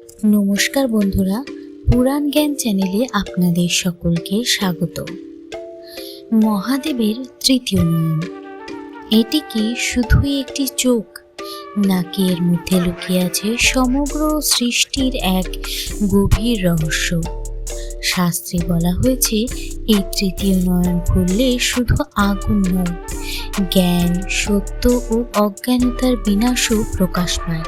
নমস্কার বন্ধুরা, পুরাণ জ্ঞান চ্যানেলে আপনাদের সকলকে স্বাগত। মহাদেবের তৃতীয় নয়ন, এটি কি শুধুই একটি চোখ, নাকি এর মধ্যে লুকিয়ে আছে সমগ্র সৃষ্টির এক গভীর রহস্য? শাস্ত্রে বলা হয়েছে, এই তৃতীয় নয়ন খুললে শুধু আগুন নয়, জ্ঞান, সত্য ও অজ্ঞানতার বিনাশও প্রকাশ পায়।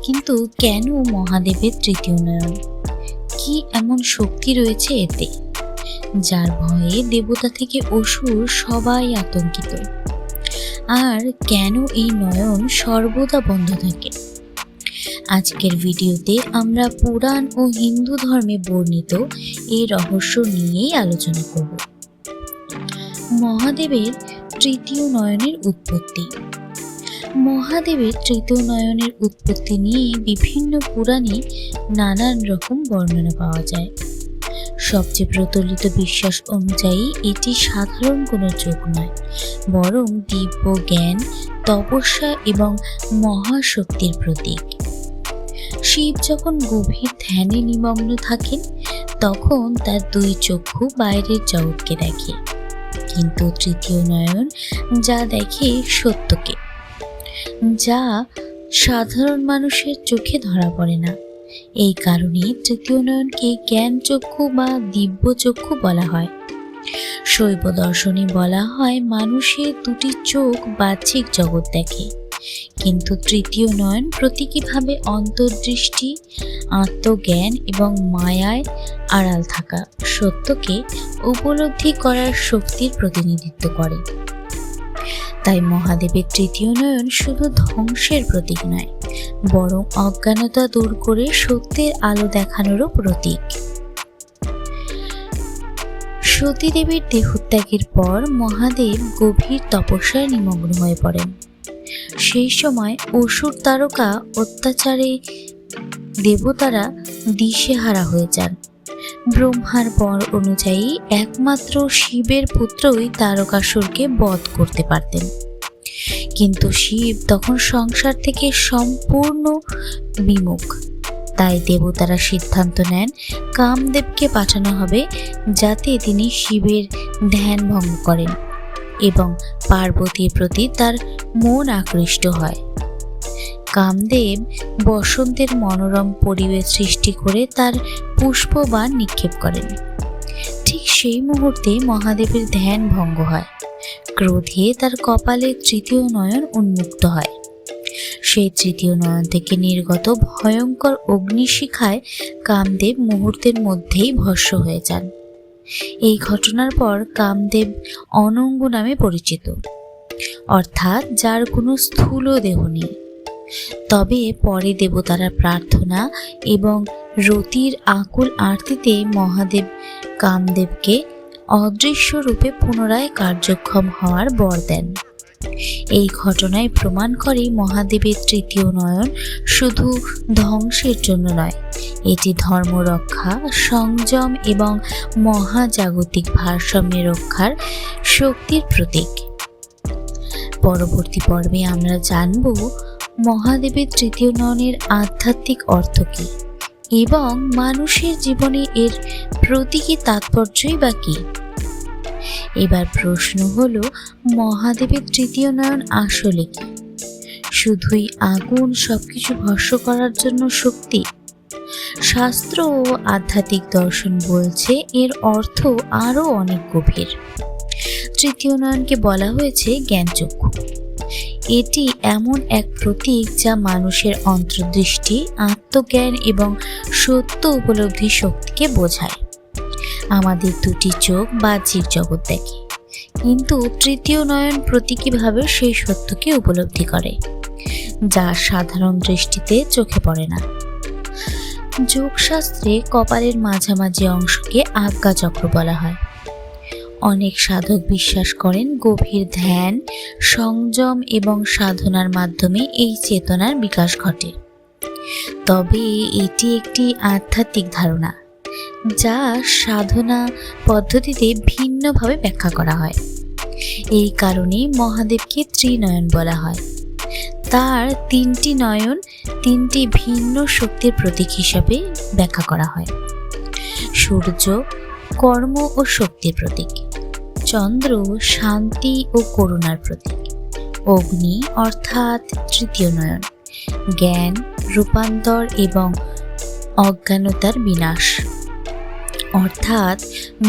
কিন্তু কেন মহাদেবের তৃতীয় নয়ন? কি এমন শক্তি রয়েছে এতে, যার ভয়ে দেবতা থেকে অসুর সবাই আতঙ্কিত? আর কেন এই নয়ন সর্বদা বন্ধ থাকে? আজকের ভিডিওতে আমরা পুরাণ ও হিন্দু ধর্মে বর্ণিত এই রহস্য নিয়েই আলোচনা করব। মহাদেবের তৃতীয় নয়নের উৎপত্তি। মহাদেবের তৃতীয় নয়নের উৎপত্তি নিয়ে বিভিন্ন পুরাণে নানান রকম বর্ণনা পাওয়া যায়। সবচেয়ে প্রচলিত বিশ্বাস অনুযায়ী এটি সাধারণ কোনো চোখ নয়, বরং দিব্য জ্ঞান, তপস্যা এবং মহাশক্তির প্রতীক। শিব যখন গভীর ধ্যানে নিমগ্ন থাকেন, তখন তার দুই চক্ষু বাইরের জগৎকে দেখে, কিন্তু তৃতীয় নয়ন যা দেখে সত্যকে, যা সাধারণ মানুষের চোখে ধরা পড়ে না। এই কারণে তৃতীয় নয়নকে জ্ঞান চক্ষু বা দিব্য চক্ষু বলা হয়। শৈব দর্শনে বলা হয়, মানুষের দুটি চোখ বাহ্যিক জগৎ দেখে, কিন্তু তৃতীয় নয়ন প্রতীকীভাবে অন্তর্দৃষ্টি, আত্মজ্ঞান এবং মায়ায় আড়াল থাকা সত্যকে উপলব্ধি করার শক্তির প্রতিনিধিত্ব করে। তাই মহাদেবের তৃতীয় নয়ন শুধু ধ্বংসের প্রতীক নয়, বরং অজ্ঞানতা দূর করে সত্যের আলো দেখানোরও প্রতীক। সতী দেবীর দেহত্যাগের পর মহাদেব গভীর তপস্যায় নিমগ্ন হয়ে পড়েন। সেই সময় অসুর তারকা অত্যাচারে দেবতারা দিশেহারা হয়ে যান। ব্রহ্মার বর অনুযায়ী একমাত্র শিবের পুত্রই তারকাসুরকে বধ করতে পারতেন, কিন্তু শিব তখন সংসার থেকে সম্পূর্ণ বিমুখ। তাই দেবতারা সিদ্ধান্ত নেন, কামদেবকে পাঠানো হবে, যাতে তিনি শিবের ধ্যান ভঙ্গ করেন এবং পার্বতীর প্রতি তার মন আকৃষ্ট হয়। কামদেব বসন্তের মনোরম পরিবেশ সৃষ্টি করে তার পুষ্পবাণ নিক্ষেপ করেন। ঠিক সেই মুহূর্তে মহাদেবের ধ্যান ভঙ্গ হয়। ক্রোধে তার কপালে তৃতীয় নয়ন উন্মুক্ত হয়। সেই তৃতীয় নয়ন থেকে নির্গত ভয়ঙ্কর অগ্নিশিখায় কামদেব মুহূর্তের মধ্যেই ভস্ম হয়ে যান। এই ঘটনার পর কামদেব অনঙ্গ নামে পরিচিত, অর্থাৎ যার কোনো স্থূল দেহ নেই। তবে পরে দেবতারা প্রার্থনা এবং রতির আকুল আরতিতে মহাদেব কামদেবকে অদৃশ্য রূপে পুনরায় কার্যক্ষম হওয়ার বর দেন। এই ঘটনায় প্রমাণ করে মহাদেবের তৃতীয় নয়ন শুধু ধ্বংসের জন্য নয়, এটি ধর্ম রক্ষা, সংযম এবং মহাজাগতিক ভারসাম্য রক্ষার শক্তির প্রতীক। পরবর্তী পর্বে আমরা জানব মহাদেবের তৃতীয় নয়নের আধ্যাত্মিক অর্থ কী এবং মানুষের জীবনে এর প্রতীকী তাৎপর্যই বা কী। এবার প্রশ্ন হলো, মহাদেবের তৃতীয় নয়ন আসলে কি? শুধুই আগুন সবকিছু ভস্ম করার জন্য শক্তি? শাস্ত্র ও আধ্যাত্মিক দর্শন বলছে এর অর্থ আরও অনেক গভীর। তৃতীয় নয়নকে বলা হয়েছে জ্ঞানচক্ষু। এটি এমন এক প্রতীক যা মানুষের অন্তর্দৃষ্টি, আত্মজ্ঞান এবং সত্য উপলব্ধির শক্তিকে বোঝায়। আমাদের দুটি চোখ বাহ্যিক জগৎ দেখে, কিন্তু তৃতীয় নয়ন প্রতীকীভাবে সেই সত্যকে উপলব্ধি করে, যা সাধারণ দৃষ্টিতে চোখে পড়ে না। যোগশাস্ত্রে কপালের মাঝামাঝি অংশকে আজ্ঞাচক্র বলা হয়। অনেক সাধক বিশ্বাস করেন, গভীর ধ্যান, সংযম এবং সাধনার মাধ্যমে এই চেতনার বিকাশ ঘটে। তবে এটি একটি আধ্যাত্মিক ধারণা, যা সাধনা পদ্ধতিতে ভিন্নভাবে ব্যাখ্যা করা হয়। এই কারণে মহাদেবকে ত্রিনয়ন বলা হয়। তার তিনটি নয়ন তিনটি ভিন্ন শক্তির প্রতীক হিসাবে ব্যাখ্যা করা হয়। সূর্য কর্ম ও শক্তির প্রতীক, চন্দ্র শান্তি ও করুণার প্রতীক, অগ্নি অর্থাৎ তৃতীয় নয়ন জ্ঞান, রূপান্তর এবং অজ্ঞানতার বিনাশ। অর্থাৎ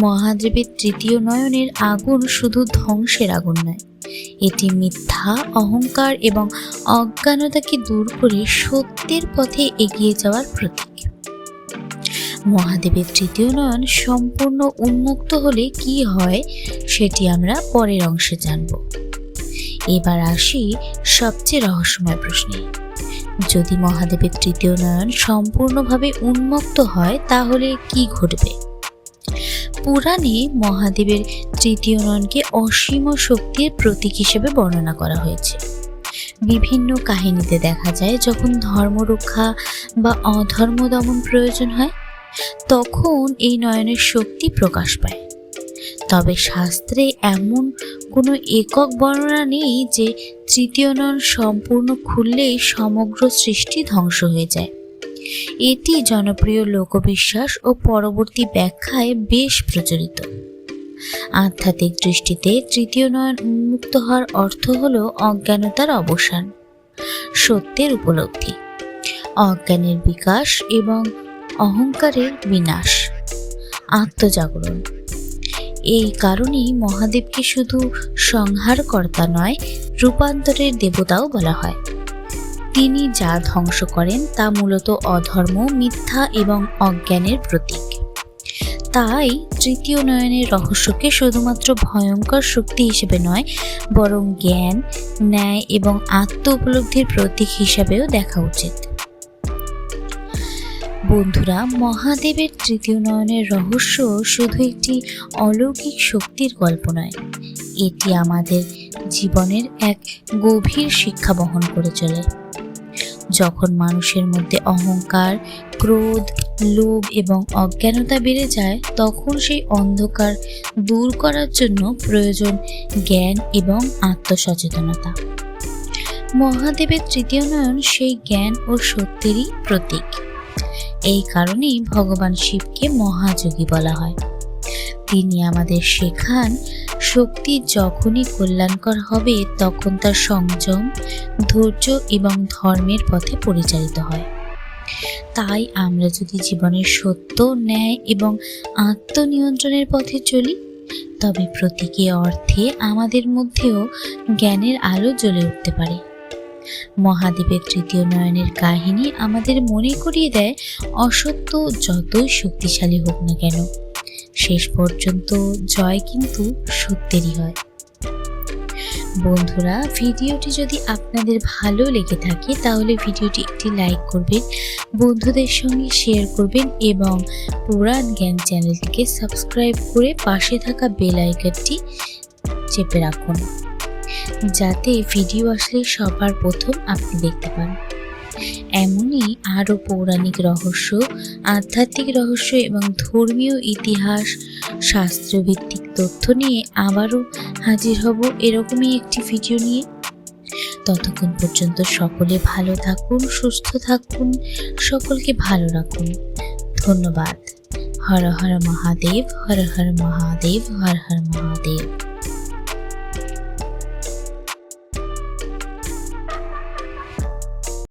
মহাদেবের তৃতীয় নয়নের আগুন শুধু ধ্বংসের আগুন নয়, এটি মিথ্যা, অহংকার এবং অজ্ঞানতাকে দূর করে সত্যের পথে এগিয়ে যাওয়ার প্রতীক। মহাদেবের তৃতীয় নয়ন সম্পূর্ণ উন্মুক্ত হলে কি হয় সেটি আমরা পরের অংশে জানব। এবার আসি সবচেয়ে রহস্যময় প্রশ্নে। যদি মহাদেবের তৃতীয় নয়ন সম্পূর্ণভাবে উন্মুক্ত হয় তাহলে কি ঘটবে? পুরাণে মহাদেবের তৃতীয় নয়নকে অসীম শক্তির প্রতীক হিসেবে বর্ণনা করা হয়েছে। বিভিন্ন কাহিনীতে দেখা যায় যখন ধর্মরক্ষা বা অধর্ম দমন প্রয়োজন হয় তখন এই নয়নের শক্তি প্রকাশ পায়। তবে শাস্ত্রে এমন কোনো একক বর্ণনা নেই যে তৃতীয় নয়ন সম্পূর্ণ খুললেই সমগ্র সৃষ্টি ধ্বংস হয়ে যায়। এটি জনপ্রিয় লোকবিশ্বাস ও পরবর্তী ব্যাখ্যায় বেশ প্রচলিত। আধ্যাত্মিক দৃষ্টিতে তৃতীয় নয়ন উন্মুক্ত হওয়ার অর্থ হল অজ্ঞানতার অবসান, সত্যের উপলব্ধি, অজ্ঞানের বিকাশ এবং অহংকারের বিনাশ, আত্মজাগরণ। এই কারণেই মহাদেবকে শুধু সংহারকর্তা নয়, রূপান্তরের দেবতাও বলা হয়। তিনি যা ধ্বংস করেন তা মূলত অধর্ম, মিথ্যা এবং অজ্ঞানের প্রতীক। তাই তৃতীয় নয়নের রহস্যকে শুধুমাত্র ভয়ঙ্কর শক্তি হিসেবে নয়, বরং জ্ঞান, ন্যায় এবং আত্ম উপলব্ধির প্রতীক হিসাবেও দেখা উচিত। বন্ধুরা, মহাদেবের তৃতীয় নয়নের রহস্য শুধু একটি অলৌকিক শক্তির গল্প নয়, এটি আমাদের জীবনের এক গভীর শিক্ষা বহন করে চলে। যখন মানুষের মধ্যে অহংকার, ক্রোধ, লোভ এবং অজ্ঞানতা বেড়ে যায় তখন সেই অন্ধকার দূর করার জন্য প্রয়োজন জ্ঞান এবং আত্মসচেতনতা। মহাদেবের তৃতীয় নয়ন সেই জ্ঞান ও সত্যেরই প্রতীক। এই কারণেই ভগবান শিবকে মহাযোগী বলা হয়। তিনি আমাদের শেখান শক্তি যখনই কল্যাণকর হবে তখন তার সংযম, ধৈর্য এবং ধর্মের পথে পরিচালিত হয়। তাই আমরা যদি জীবনের সত্য, ন্যায় এবং আত্মনিয়ন্ত্রণের পথে চলি তবে প্রতীকী অর্থে আমাদের মধ্যেও জ্ঞানের আলো জ্বলে উঠতে পারে। মহাদেবের তৃতীয় নয়নের কাহিনী আমাদের মনে করিয়ে দেয় অসত্য যতই শক্তিশালী হোক না কেন, শেষ পর্যন্ত জয় কিন্তু সত্যেরই হয়। বন্ধুরা, ভিডিওটি যদি আপনাদের ভালো লেগে থাকে তাহলে ভিডিওটি একটি লাইক করবেন, বন্ধুদের সঙ্গে শেয়ার করবেন এবং পুরাণ জ্ঞান চ্যানেলটিকে সাবস্ক্রাইব করে পাশে থাকা বেল আইকনটি চেপে রাখুন, যাতে ভিডিও আসলে সবার প্রথম আপনি দেখতে পান। এমনই আরও পৌরাণিক রহস্য, আধ্যাত্মিক রহস্য এবং ধর্মীয় ইতিহাস, শাস্ত্রভিত্তিক তথ্য নিয়ে আবারও হাজির হব এরকমই একটি ভিডিও নিয়ে। ততক্ষণ পর্যন্ত সকলে ভালো থাকুন, সুস্থ থাকুন, সকলকে ভালো রাখুন। ধন্যবাদ। হর হর মহাদেব, হর হর মহাদেব, হর হর মহাদেব।